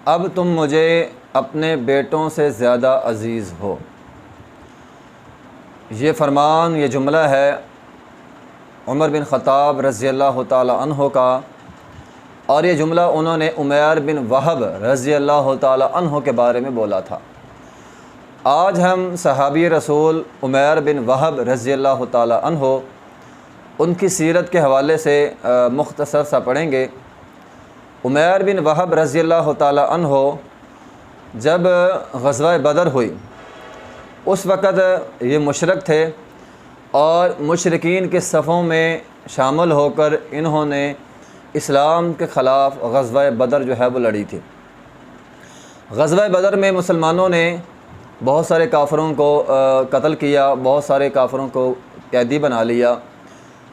अब तुम मुझे अपने बेटों से ज़्यादा अज़ीज़ हो। ये फ़रमान, ये जुमला है उमर बिन ख़त्ताब रज़ी अल्लाह ताला अन्हो का, और ये जुमला उन्होंने उमैर बिन वहब रज़ी अल्लाह ताला अन्हो के बारे में बोला था। आज हम सहाबी रसूल उमैर बिन वहब रज़ी अल्लाह ताला अन्हो उनकी सीरत के हवाले से मुख्तसर सा पढ़ेंगे। उमैर बिन वहब रज़ी अल्लाह ताला अन्हो जब ग़ज़वा बदर हुई उस वक़्त ये मुशरिक थे और मुशरिकीन के सफ़ों में शामिल होकर इन्होंने इस्लाम के ख़िलाफ़ ग़ज़वा बदर जो है वो लड़ी थी। ग़ज़वा बदर में मुसलमानों ने बहुत सारे काफ़िरों को कत्ल किया, बहुत सारे काफ़िरों को कैदी बना लिया।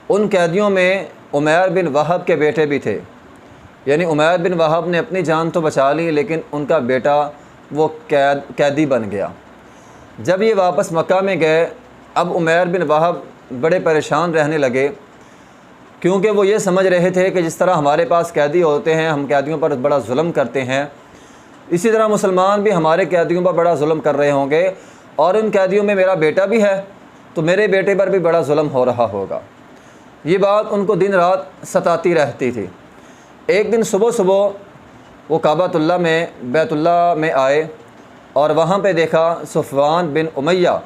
उन कैदियों में उमैर बिन वहब के बेटे भी थे, यानी उमैर बिन वहब ने अपनी जान तो बचा ली लेकिन उनका बेटा वो कैदी बन गया। जब ये वापस मक्का में गए, अब उमैर बिन वहब बड़े परेशान रहने लगे, क्योंकि वो ये समझ रहे थे कि जिस तरह हमारे पास कैदी होते हैं, हम कैदियों पर बड़ा जुल्म करते हैं, इसी तरह मुसलमान भी हमारे कैदियों पर बड़ा जुल्म कर रहे होंगे और उन कैदियों में मेरा बेटा भी है तो मेरे बेटे पर भी बड़ा जुल्म हो रहा होगा। ये बात उनको दिन रात सताती रहती थी। एक दिन सुबह सुबह वो काबतुल्लाह में बैतुल्लाह में आए और वहाँ पे देखा सफ़वान बिन उमैया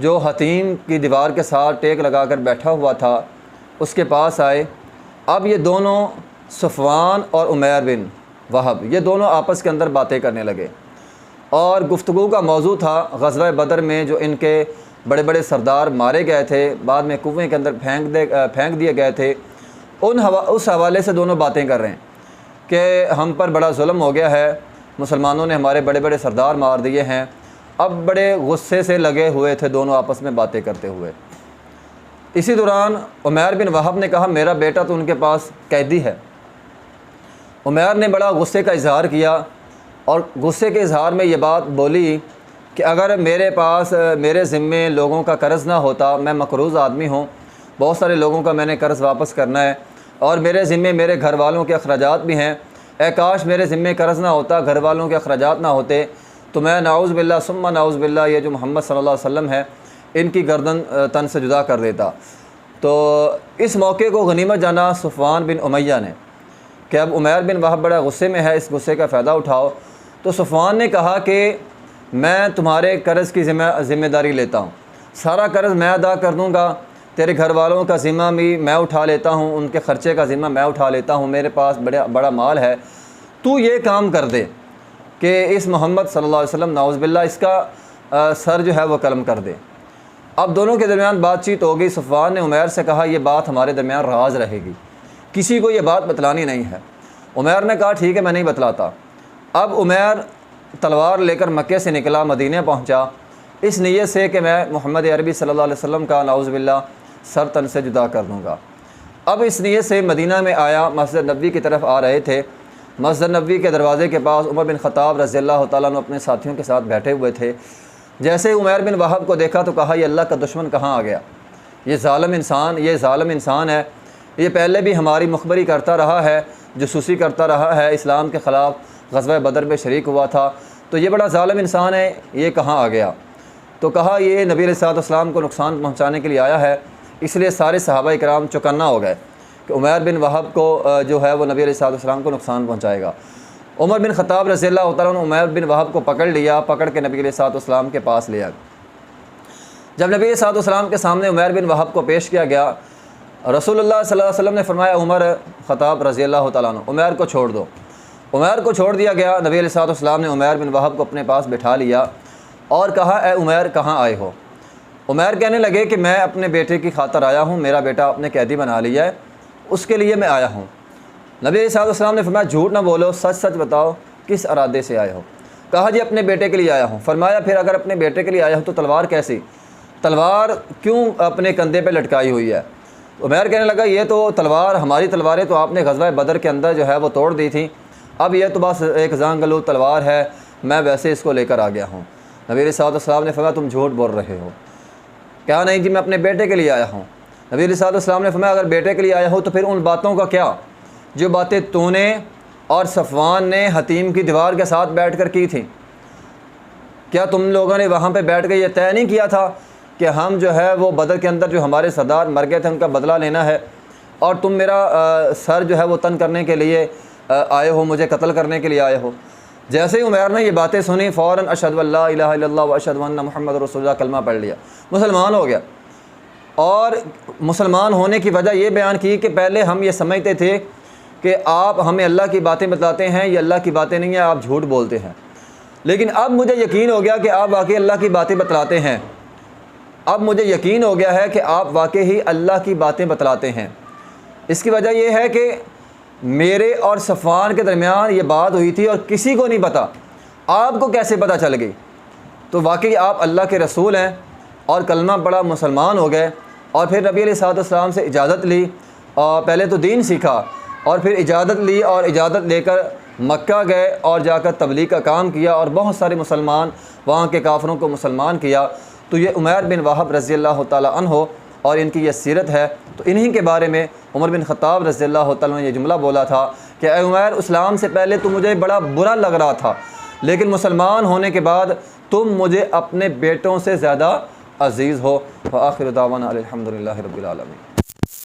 जो हतीम की दीवार के साथ टेक लगाकर बैठा हुआ था, उसके पास आए। अब ये दोनों सफ़वान और उमैर बिन वहब ये दोनों आपस के अंदर बातें करने लगे और गुफ्तगू का मौजू था ग़ज़वा बदर में जो इनके बड़े बड़े सरदार मारे गए थे, बाद में कुएं के अंदर फेंक दिए गए थे। उस हवाले से दोनों बातें कर रहे हैं कि हम पर बड़ा जुल्म हो गया है, मुसलमानों ने हमारे बड़े बड़े सरदार मार दिए हैं। अब बड़े गुस्से से लगे हुए थे दोनों आपस में बातें करते हुए। इसी दौरान उमैर बिन वहब ने कहा, मेरा बेटा तो उनके पास कैदी है। उमैर ने बड़ा गुस्से का इजहार किया और गुस्से के इजहार में ये बात बोली कि अगर मेरे पास मेरे ज़िम्मे लोगों का कर्ज़ ना होता, मैं मकरूज़ आदमी हूँ, बहुत सारे लोगों का मैंने कर्ज़ वापस करना है और मेरे ज़िम्मे मेरे घर वालों के अखराजात भी हैं। ए काश मेरे ज़िम्मे कर्ज़ ना होता, घर वालों के अखराजात ना होते, तो मैं नाउज़ बिल्लाह सुम्मा नाउज़ बिल्लाह ये जो मोहम्मद सल्लल्लाहु अलैहि वसल्लम है इनकी गर्दन तन से जुदा कर देता। तो इस मौके को गनीमत जाना सफ़वान बिन उमैया ने कि अब उमैर बिन वहब बड़ा गुस्से में है, इस गुस्से का फ़ायदा उठाओ। तो सफ़वान ने कहा कि मैं तुम्हारे कर्ज़ की ज़िम्मेदारी लेता हूँ, सारा कर्ज़ मैं अदा कर दूँगा, तेरे घर वालों का ज़िम्मा भी मैं उठा लेता हूँ, उनके ख़र्चे का ज़िम्मा मैं उठा लेता हूँ, मेरे पास बड़ा माल है। तू ये काम कर दे कि इस मोहम्मद सल्लल्लाहु अलैहि वसल्लम नाउज़ बिल्लाह इसका सर जो है वो कलम कर दे। अब दोनों के दरमियान बातचीत हो गई। सफ़वान ने उमैर से कहा, ये बात हमारे दरमियान राज रहेगी, किसी को ये बात बतलानी नहीं है। उमैर ने कहा, ठीक है, मैं नहीं बतलाता। अब उमैर तलवार लेकर मक्के से निकला, मदीने पहुंचा, इस नीयत से कि मैं मोहम्मद अरबी सल्लल्लाहु अलैहि वसल्लम का नाउज़ बिल्लाह सर तन से जुदा कर दूँगा। अब इस नीयत से मदीना में आया, मस्जिद नबवी की तरफ आ रहे थे। मस्जिद नबवी के दरवाज़े के पास उमर बिन ख़त्ताब रज़ी अल्लाह ताला अन्हु अपने साथियों के साथ बैठे हुए थे। जैसे ही उमैर बिन वहब को देखा तो कहा, ये अल्लाह का दुश्मन कहाँ आ गया, ये ज़ालिम इंसान है, ये पहले भी हमारी मुखबरी करता रहा है, जसूसी करता रहा है, इस्लाम के ख़िलाफ़ ग़ज़वा बदर में शरीक हुआ था, तो ये बड़ा ज़ालिम इंसान है, ये कहाँ आ गया। तो कहा, ये नबी अलैहिस्सलाम को नुकसान पहुँचाने के लिए आया है। इसलिए सारे सहाबा किराम चौकन्ना हो गए कि उमैर बिन वहब को जो है वो नबी अलैहिस्सलाम को नुकसान पहुँचाएगा। उमर बिन ख़त्ताब रज़ी अल्लाह तआला अन्हु उमैर बिन वहब को पकड़ लिया, पकड़ के नबी अलैहिस्सलाम के पास ले आए। जब नबी अलैहिस्सलाम के सामने उमैर बिन वहब को पेश किया गया, रसूलुल्लाह सल्लल्लाहु अलैहि वसल्लम ने फरमाया, उमर ख़त्ताब रज़ी अल्लाह तआला अन्हु, उमैर को छोड़ दो। उमैर को छोड़ दिया गया। नबी अलैहिस्सलाम ने उमैर बिन वहब को अपने पास बिठा लिया और कहा, ए उमैर, कहाँ आए हो। उमैर कहने लगे कि मैं अपने बेटे की खातर आया हूँ, मेरा बेटा आपने कैदी बना लिया है, उसके लिए मैं आया हूँ। नबी अलैहिस्सलाम ने फरमाया, झूठ ना बोलो, सच सच बताओ किस इरादे से आए हो। कहा, जी अपने बेटे के लिए आया हूँ। फरमाया, फिर अगर अपने बेटे के लिए आया हूँ तो तलवार कैसी, तलवार क्यों अपने कंधे पे लटकाई हुई है। उमैर कहने लगा, ये तो तलवार, हमारी तलवारें तो आपने ग़ज़वा बदर के अंदर जो है वो तोड़ दी थी, अब यह तो बस एक ज़ांगलू तलवार है, मैं वैसे इसको लेकर आ गया हूँ। नबी अलैहिस्सलाम ने फरमाया, तुम झूठ बोल रहे हो। क्या, नहीं जी मैं अपने बेटे के लिए आया हूँ। नबी अलैहिस्सलाम ने फरमाया, अगर बेटे के लिए आया हो तो फिर उन बातों का क्या जो बातें तूने और सफ़वान ने हतीम की दीवार के साथ बैठ कर की थी। क्या तुम लोगों ने वहाँ पे बैठ कर ये तय नहीं किया था कि हम जो है वो बदर के अंदर जो हमारे सरदार मर गए थे उनका बदला लेना है, और तुम मेरा सर जो है वो तन करने के लिए आए हो, मुझे कत्ल करने के लिए आए हो। जैसे ही उमैर ने ये बातें सुनी, फ़ौरन अशहदु अल्ला इलाहा इल्लल्लाह व अशहदु अन्ना मुहम्मद रसूलुल्लाह कलमा पढ़ लिया, मुसलमान हो गया। और मुसलमान होने की वजह ये बयान की कि पहले हम ये समझते थे कि आप हमें अल्लाह की बातें बताते हैं, ये अल्लाह की बातें नहीं हैं, आप झूठ बोलते हैं। लेकिन अब मुझे यकीन हो गया कि आप वाकई अल्लाह की बातें बतलाते हैं। अब मुझे यकीन हो गया है कि आप वाकई ही अल्लाह की बातें बतलाते हैं। इसकी वजह यह है कि मेरे और सफ़वान के दरमियान ये बात हुई थी और किसी को नहीं पता, आपको कैसे पता चल गई? तो वाकई आप अल्लाह के रसूल हैं और कलमा पढ़ा, मुसलमान हो गए। और फिर नबी अलैहिस्सलाम से इजाज़त ली, और पहले तो दीन सीखा और फिर इजाज़त ली, और इजाज़त लेकर मक्का गए और जाकर तबलीग का काम किया और बहुत सारे मुसलमान वहाँ के काफ़रों को मुसलमान किया। तो ये उमैर बिन वहब रज़ियल्लाहु ताला अन्हो और इनकी ये सीरत है। तो इन्हीं के बारे में उमर बिन ख़त्ताब रज़ियल्लाहु ताला ने ये जुमला बोला था कि ऐ उमैर, इस्लाम से पहले तो मुझे बड़ा बुरा लग रहा था, लेकिन मुसलमान होने के बाद तुम मुझे अपने बेटों से ज़्यादा अज़ीज़ हो। व आखिर दावाना अल्हम्दुलिल्लाहि रब्बिल आलमीन।